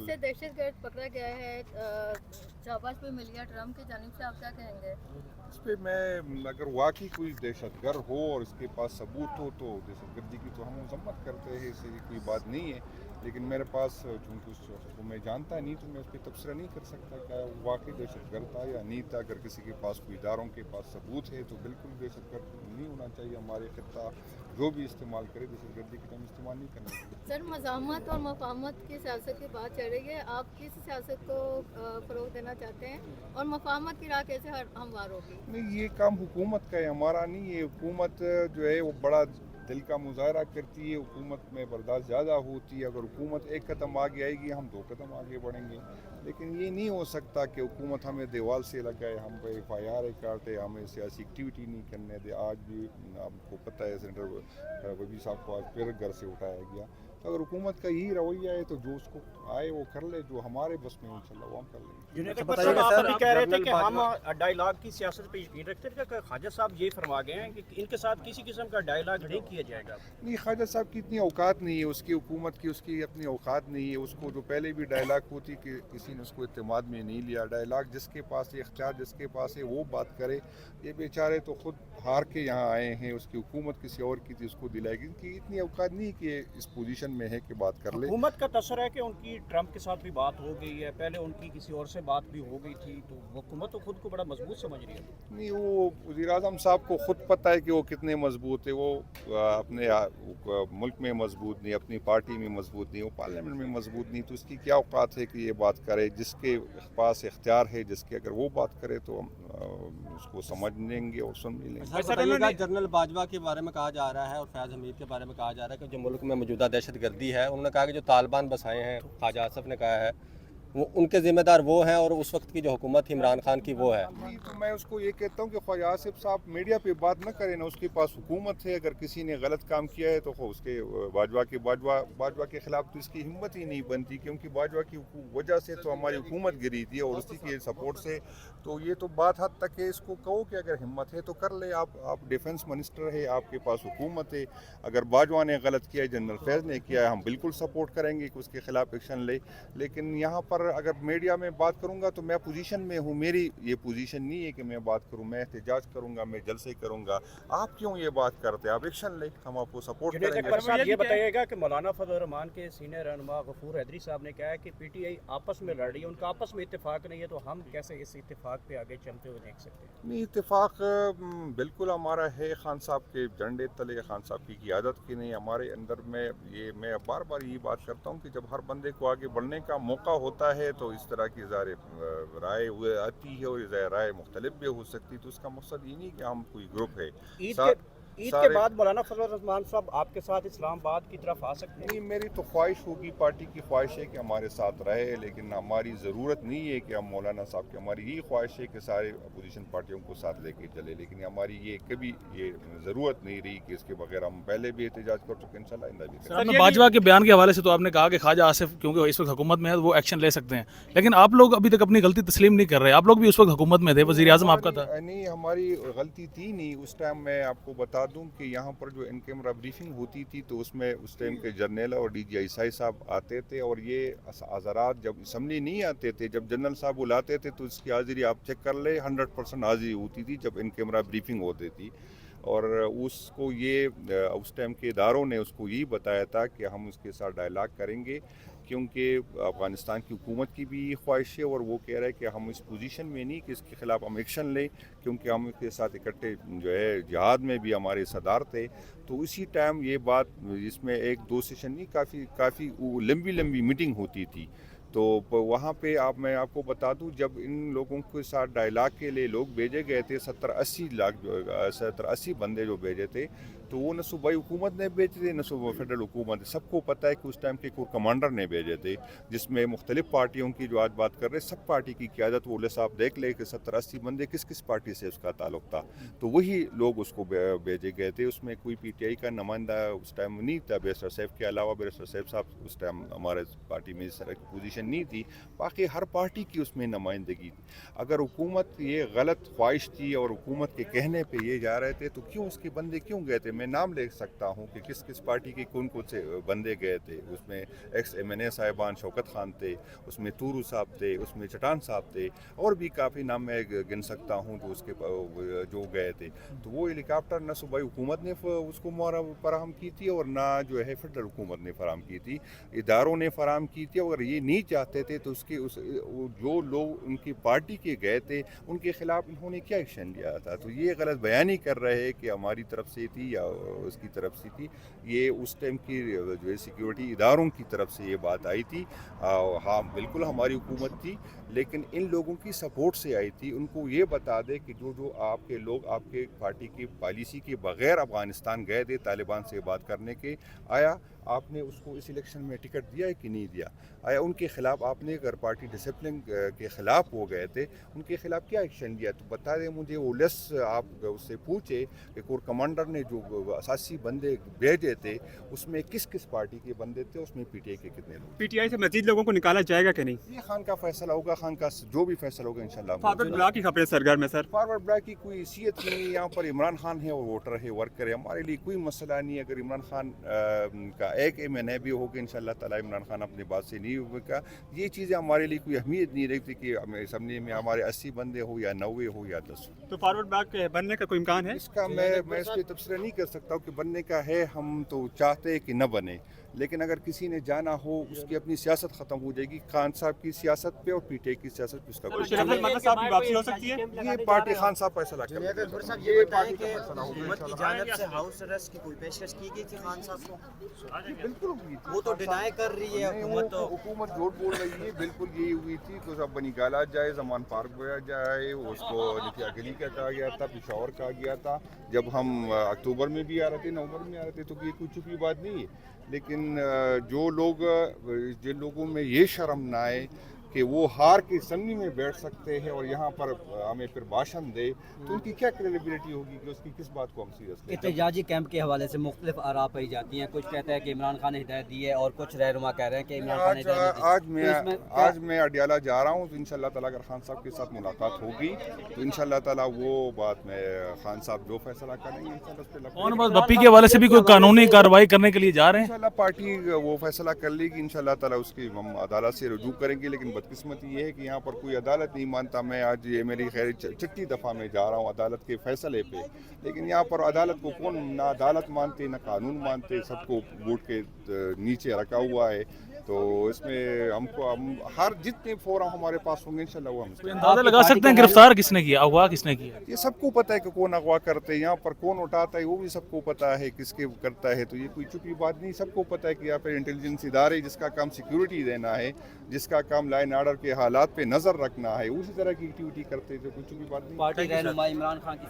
से दहशत गर्द पकड़ा गया है, शाबाश पे मिल गया ट्रम्प की जानिब से, आप क्या कहेंगे? इस पर मैं अगर वाकई कोई दहशतगर्द हो और इसके पास सबूत हो तो दहशतगर्दी की तो हम मजम्मत करते हैं, इससे कोई बात नहीं है। लेकिन मेरे पास चूँकि उसको मैं जानता नहीं तो मैं उस पर तबसरा नहीं कर सकता क्या वाकई दहशतगर्द था या नहीं था। अगर किसी के पास कोई इदारों के पास सबूत है तो बिल्कुल दहशतगर्द नहीं होना चाहिए। हमारे खित्ता जो भी इस्तेमाल करे दहशतगर्दी की तो हम इस्तेमाल नहीं करना चाहिए। सर, मज़ाहमत और मफाहमत की सियासत की बात चल रही है, आप किस सियासत को फ़रोग़ देना चाहते हैं और मफाहमत की राह कैसे हमवार होगी? नहीं, ये काम हुकूमत का है, हमारा नहीं है। हुकूमत जो है वो बड़ा दिल का मुजाहरा करती है, हुकूमत में बर्दाश्त ज़्यादा होती है। अगर हुकूमत एक कदम आगे आएगी हम 2 कदम आगे बढ़ेंगे। लेकिन ये नहीं हो सकता कि हुकूमत हमें दीवार से लगाए, हम पे FIR काटे, हमें सियासी एक्टिविटी नहीं करने दे। आज भी आपको पता है सेनेटर वबी साहब को आज फिर घर से उठाया गया। तो अगर हुकूमत का यही रवैया है तो जो उसको आए वो कर ले, जो हमारे बस में इंशाल्लाह वो हम कर लेंगे। अच्छा बताइएगा सर, आप अभी कह रहे थे कि हम डायलॉग की सियासत पे यकीन रखते थे कि ख्वाजा साहब ये फरमा गए हैं कि इनके साथ किसी किस्म का डायलॉग नहीं किया जाएगा। नहीं, ख्वाजा साहब की इतनी औकात नहीं है, उसकी हुकूमत की उसकी अपनी औकात नहीं है। उसको जो पहले भी डायलॉग होती कि किसी ने उसको इत्तेमाद में नहीं लिया। डायलॉग जिसके पास है, इख्तियार जिसके पास है वो बात करे। ये बेचारे तो खुद हार के यहाँ आए हैं, उसकी हुकूमत किसी और की थी उसको दिलाएगी। इनकी इतनी औकात नहीं कि इस पोजीशन में है कि बात कर ले। हुकूमत का तसर है कि उनकी ट्रंप के साथ भी बात हो गई है, पहले उनकी किसी और से बात भी हो गई थी, तो हुकूमत तो खुद को बड़ा मजबूत समझ रही है। नहीं, वो वज़ीर-ए-आज़म साहब को खुद पता है कि वो कितने मजबूत है। वो अपने मुल्क में मजबूत नहीं, अपनी पार्टी में मजबूत नहीं, वो पार्लियामेंट में मजबूत नहीं। तो उसकी क्या औकात है कि ये बात करे। जिसके पास इख्तियार है, जिसके अगर वो बात करे तो हम उसको समझ लेंगे और सुन भी लेंगे। बताइएगा, जनरल बाजवा के बारे में कहा जा रहा है और फैज़ हमीद के बारे में कहा जा रहा है कि जो मुल्क में मौजूदा दहशतगर्दी है, उन्होंने कहा कि जो तालिबान बसाए हैं, ख्वाजा आसिफ ने कहा है वो उनके ज़िम्मेदार वो हैं और उस वक्त की जो हुकूमत थी इमरान खान की वो है। नहीं, तो मैं उसको ये कहता हूँ कि ख्वाजा आसिफ साहब मीडिया पे बात न करें ना, उसके पास हुकूमत है। अगर किसी ने गलत काम किया है तो उसके बाजवा के खिलाफ तो इसकी हिम्मत ही नहीं बनती, क्योंकि बाजवा की वजह से तो हमारी हुकूमत गिरी थी और उसी के सपोर्ट से। तो ये तो बात हद तक है, इसको कहो कि अगर हिम्मत है तो कर ले। आप डिफेंस मिनिस्टर है, आपके पास हुकूमत है। अगर बाजवा ने गलत किया है, जनरल फैज़ ने किया है, हम बिल्कुल सपोर्ट करेंगे कि उसके खिलाफ एक्शन ले। लेकिन यहाँ पर अगर मीडिया में बात करूंगा तो मैं पोजीशन में हूँ, मेरी ये पोजीशन नहीं है कि मैं बात करूँ। मैं एहतजाज करूंगा, मैं जलसे करूंगा। आप क्यों ये बात करते हैं? आप एक्शन ले, हम आपको सपोर्ट करेंगे। ये बताइएगा कि मौलाना फजल रहमान के सीनियर रहनुमा गफूर हैदरी साहब ने कहा है कि PTI आपस में लड़ रही है, उनका आपस में इत्तेफाक नहीं है, तो हम कैसे इस इत्तेफाक पे आगे चलते हुए देख सकते हैं? नहीं, इत्तेफाक बिल्कुल हमारा है। खान साहब के झंडे तले, खान साहब की क़यादत की नहीं हमारे अंदर में। ये मैं बार बार ये बात करता हूँ कि जब हर बंदे को आगे बढ़ने का मौका होता है तो इस तरह की ज़ाहिर राय हुए आती है और ये राय मुख्तलिफ भी हो सकती है। तो इसका मकसद ये नहीं कि हम कोई ग्रुप है। ईद के बाद मौलाना फजल रहमान साहब आपके साथ इस्लामाबाद की तरफ आ सकते हैं? नहीं, मेरी तो ख्वाहिश होगी, पार्टी की ख्वाहिश है कि हमारे साथ रहे। लेकिन हमारी ज़रूरत नहीं है कि हम मौलाना साहब की, हमारी यही ख्वाहिश है कि सारे अपोजिशन पार्टियों को साथ लेके चले। लेकिन हमारी ये कभी ये ज़रूरत नहीं रही कि इसके बगैर हम पहले भी एहतजाज कर चुके, इंशाल्लाह आइंदा भी करेंगे। आपने बाजवा के बयान के हवाले से तो आपने कहा कि ख्वाजा आसिफ क्योंकि इस वक्त हुकूमत में है वो एक्शन ले सकते हैं, लेकिन आप लोग अभी तक अपनी गलती तस्लीम नहीं कर रहे। आप लोग भी उस वक्त हुकूमत में थे, वज़ीर आज़म आपका था। नहीं, हमारी गलती थी नहीं उस टाइम। मैं आपको बता दूं कि यहाँ पर जो इन कैमरा ब्रीफिंग होती थी तो उसमें उस टाइम के जर्नल और DG ISI साहब आते थे और ये हज़रात जब असम्बली नहीं आते थे, जब जनरल साहब बुलाते थे तो इसकी हाज़िरी आप चेक कर ले, 100% हाज़िरी होती थी जब इन कैमरा ब्रीफिंग होती थी। और उसको ये उस टाइम के इदारों ने उसको यही बताया था कि हम उसके साथ डायलॉग करेंगे, क्योंकि अफ़गानिस्तान की हुकूमत की भी ख्वाहिश है और वो कह रहा है कि हम इस पोजीशन में नहीं कि इसके ख़िलाफ़ हम एक्शन लें, क्योंकि हम इसके साथ इकट्ठे जो है जिहाद में भी हमारे सदार थे। तो उसी टाइम ये बात, इसमें 1-2 सेशन नहीं, काफ़ी लंबी मीटिंग होती थी। तो वहाँ पे मैं आपको बता दूं, जब इन लोगों के साथ डायलॉग के लिए लोग भेजे गए थे, 70-80 बंदे जो भेजे थे, तो वो न सूबाई हुकूमत ने भेजे थे न सूबा फेडरल हुकूमत। सबको पता है कि उस टाइम के कोर कमांडर ने भेजे थे, जिसमें मुख्तलिफ पार्टियों की जो आज बात कर रहे सब पार्टी की क़यादत। वो साहब देख ले कि 70-80 बंदे किस किस पार्टी से उसका ताल्लुक था, तो वही लोग उसको भेजे गए थे। उसमें कोई PTI का नुमाइंदा उस टाइम नहीं था बैरिस्टर साहब के अलावा। बैरिस्टर साहब उस टाइम हमारे पार्टी में इस तरह की पोजीशन पोजीशन नहीं थी, बाकी हर पार्टी की उसमें नुमाइंदगी थी। अगर हुकूमत ये गलत ख्वाहिश थी और हुकूमत के कहने पे ये जा रहे थे तो क्यों उसके बंदे क्यों गए थे? मैं नाम ले सकता हूँ कि किस किस पार्टी के कौन कौन से बंदे गए थे। उसमें एक्स MNA साहिबान शौकत खान थे, उसमें तूरू साहब थे, उसमें चटान साहब थे, और भी काफ़ी नाम मैं गिन सकता हूँ जो उसके जो गए थे। तो वो हेलीकॉप्टर न सूबाई हुकूमत ने उसको फराहम की थी और ना जो है फेडरल हुकूमत ने फराहम की थी, इदारों ने फराहम की थी। अगर ये नहीं चाहते थे तो उसके जो लोग उनकी पार्टी के गए थे उनके खिलाफ इन्होंने क्या एक्शन लिया था? तो ये गलत बयानी कर रहे हैं कि हमारी तरफ से थी या उसकी तरफ से थी। ये उस टाइम की जो है सिक्योरिटी इदारों की तरफ से ये बात आई थी। हाँ बिल्कुल हमारी हुकूमत थी, लेकिन इन लोगों की सपोर्ट से आई थी। उनको ये बता दे कि जो आपके लोग आपके पार्टी की पॉलिसी के बगैर अफ़गानिस्तान गए थे तालिबान से बात करने के, आया आपने उसको इस इलेक्शन में टिकट दिया है कि नहीं दिया? आया उनके खिलाफ आपने, अगर पार्टी डिसिप्लिन के खिलाफ वो गए थे, उनके खिलाफ क्या एक्शन लिया? तो बता दें मुझे वो लिस्ट, आप उससे पूछे कि कोर कमांडर ने जो असासी बंदे भेजे थे उसमें किस किस पार्टी के बंदे थे, उसमें PTI के कितने लोग? PTI से मजीद लोगों को निकाला जाएगा कि नहीं? ये खान का फैसला होगा, खान का जो भी फैसला होगा इंशाल्लाह। फॉरवर्ड ब्लॉक की खबरें सरगर्म है सर। फॉरवर्ड ब्लॉक की कोई हैसियत नहीं। यहाँ पर इमरान खान है और वोटर है, वर्कर है, हमारे लिए कोई मसला नहीं है। अगर इमरान खान का एक MNA भी होगा इंशाल्लाह ताला, इमरान खान अपनी बात से नहीं होगा। ये चीज़ें हमारे लिए कोई अहमियत नहीं रखती कि असम्बली में हमारे 80 बंदे हो या 90 हो या 10 हो। तो फॉरवर्ड ब्लॉक बनने का कोई इम्कान है? इसका मैं इस पर तबसरा नहीं कर सकता हूँ कि बनने का है। हम तो चाहते हैं कि न बने, लेकिन अगर किसी ने जाना हो उसकी अपनी सियासत ख़त्म हो जाएगी। खान साहब की सियासत पे और PTI की सियासत पे उसका कोई शरीफ अहमद साहब की वापसी हो सकती है? ये पार्टी खान साहब फैसला ये बताएं कि हुकूमत की जानिब से हाउस अरेस्ट की कोई पेशकश की गई थी खान साहब को? बिल्कुल हुई थी। वो तो डिनाई कर रही है हुकूमत। तो हुकूमत झूठ बोल रही है, बिल्कुल यही हुई थी। तो सब बनी गाला जाए, जमान पार्क गया जाए, उसको नितिया गली का कहा गया था, पिशावर कहा गया था। जब हम अक्टूबर में भी आ रहे थे, नवंबर में आ रहे थे, तो ये कोई छुपी बात नहीं है। लेकिन जो लोग, जिन लोगों में ये शर्म ना आए कि वो हार के सन्नी में बैठ सकते हैं और यहाँ पर हमें फिर भाषण दे, तो उनकी क्या क्रेडिबिलिटी होगी कि उसकी किस बात को हम सीरियस लें? एहतजाजी कैंप के हवाले से मुख्तलिफ आरा पाई जाती हैं। कुछ कहते हैं कि इमरान खान ने हिदायत दी है और कुछ रहनुमा कह रहे हैं कि इमरान खान ने हिदायत दी। आज मैं अडियाला जा रहा हूँ, तो इंशाल्लाह ताला अगर खान साहब के साथ मुलाकात होगी तो इंशाल्लाह ताला वो बात में खान साहब जो फैसला करेंगे इंशाल्लाह। कौन बस बप्पी के हवाले से भी कोई कानूनी कार्रवाई करने के लिए जा रहे हैं? इंशाल्लाह पार्टी वो फैसला कर लेगी इंशाल्लाह ताला, उसकी हम अदालत से रुजू करेंगे। लेकिन बदकिस्मती ये है कि यहाँ पर कोई अदालत नहीं मानता। मैं आज ये मेरी खैर छठी दफ़ा में जा रहा हूँ अदालत के फैसले पे, लेकिन यहाँ पर अदालत को कौन ना अदालत मानते ना कानून मानते, सबको वोट के नीचे रखा हुआ है। तो इसमें हम हर जितने फोरम हमारे पास होंगे इंशाल्लाह वो हम अंदाजा लगा सकते हैं गिरफ्तार किसने किया, अगवा किसने किया? ये सबको पता है कि कौन अगवा करते हैं, यहाँ पर कौन उठाता है वो भी सबको पता है किसके करता है। तो ये कोई छुपी बात नहीं, सबको पता है कि यहाँ पर इंटेलिजेंस इदारे जिसका काम सिक्योरिटी देना है, जिसका काम लाइन आर्डर के हालात पे नज़र रखना है, उसी तरह की एक्टिविटी करते हैं। तो कोई छुपी बात नहीं। पार्टी रहनुमा इमरान खान की